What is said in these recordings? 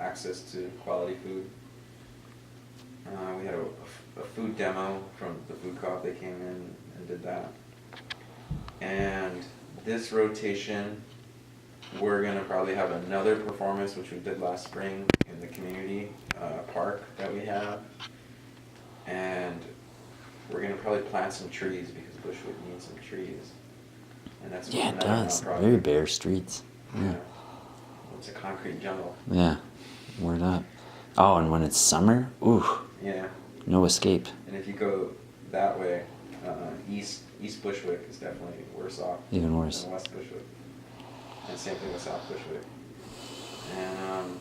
access to quality food. We had a food demo from the food co-op. They came in and did that. And this rotation, we're going to probably have another performance, which we did last spring in the community park that we have. And we're going to probably plant some trees because Bushwick needs some trees. And that's yeah, it does. Very bare streets. Yeah. It's a concrete jungle. Yeah, word up. Oh, and when it's summer, ooh. Yeah. No escape. And if you go that way, East Bushwick is definitely worse off. Even worse. Than West Bushwick. And same thing with South Bushwick. And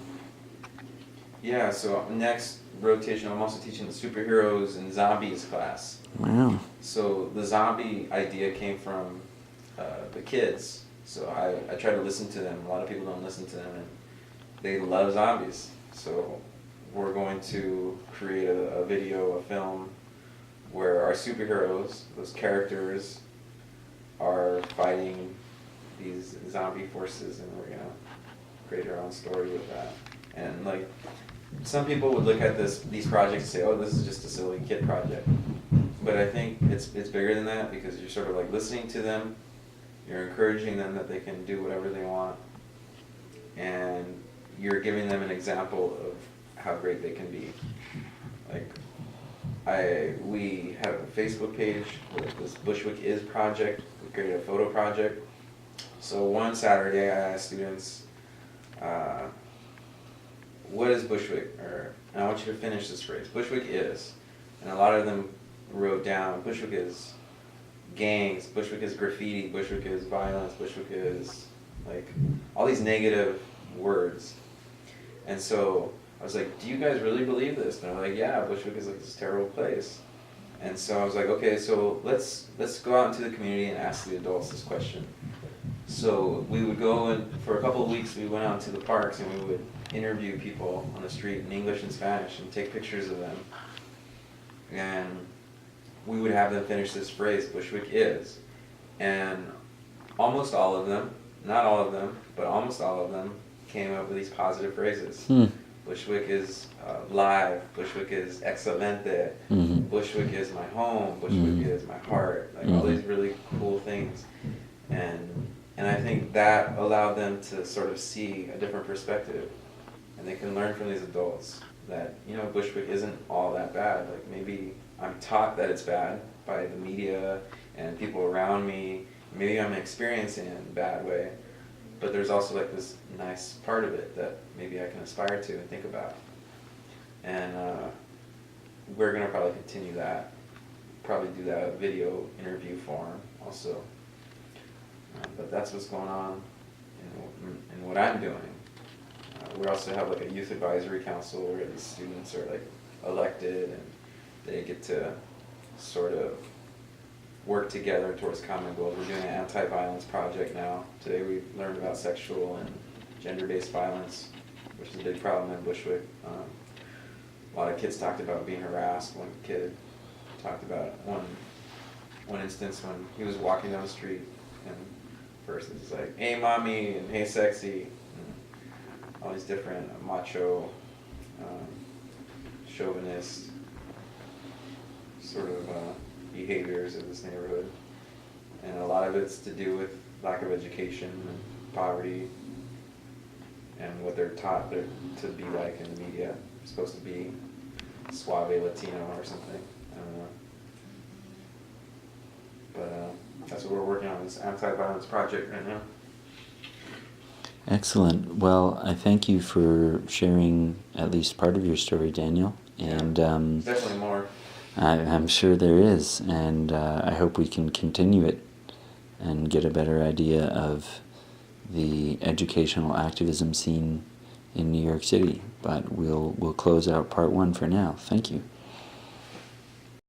yeah, so next rotation, I'm also teaching the superheroes and zombies class. Wow. So the zombie idea came from the kids. So I try to listen to them. A lot of people don't listen to them, and they love zombies. So we're going to create a video, a film, where our superheroes, those characters, are fighting these zombie forces, and we're gonna create our own story with that. And like, some people would look at these projects and say, "Oh, this is just a silly kid project," but I think it's bigger than that, because you're sort of like listening to them, you're encouraging them that they can do whatever they want, and you're giving them an example of how great they can be. Like, we have a Facebook page with this Bushwick Is project. We created a photo project. So one Saturday I asked students, what is Bushwick? And I want you to finish this phrase. Bushwick is. And a lot of them wrote down, Bushwick is gangs, Bushwick is graffiti, Bushwick is violence, Bushwick is like all these negative words. And so I was like, do you guys really believe this? And they're like, yeah, Bushwick is like this terrible place. And so I was like, okay, so let's go out into the community and ask the adults this question. So we would go, and for a couple of weeks we went out to the parks and we would interview people on the street in English and Spanish and take pictures of them. And we would have them finish this phrase, Bushwick is. And almost all of them, not all of them, but almost all of them came up with these positive phrases. Bushwick is live, Bushwick is excelente, Bushwick is my home, Bushwick is my heart, like all these really cool things. And I think that allowed them to sort of see a different perspective. And they can learn from these adults that, you know, Bushwick isn't all that bad. Like, maybe I'm taught that it's bad by the media and people around me. Maybe I'm experiencing it in a bad way. But there's also like this nice part of it that maybe I can aspire to and think about. And we're going to probably continue that. Probably do that video interview form also. But that's what's going on in what I'm doing. We also have like a youth advisory council where these students are like elected and they get to sort of work together towards common goals. We're doing an anti-violence project now. Today we learned about sexual and gender-based violence, which is a big problem in Bushwick. A lot of kids talked about being harassed. One kid talked about one instance when he was walking down the street and first it's like, hey mommy, and hey sexy, and all these different macho, chauvinist sort of behaviors of this neighborhood. And a lot of it's to do with lack of education and poverty and what they're taught to be like in the media. They're supposed to be suave Latino or something. I don't know. But that's what we're working on, this anti-violence project right now. Excellent. Well, I thank you for sharing at least part of your story, Daniel. And definitely more. I'm sure there is, and I hope we can continue it and get a better idea of the educational activism scene in New York City. But we'll close out part one for now. Thank you.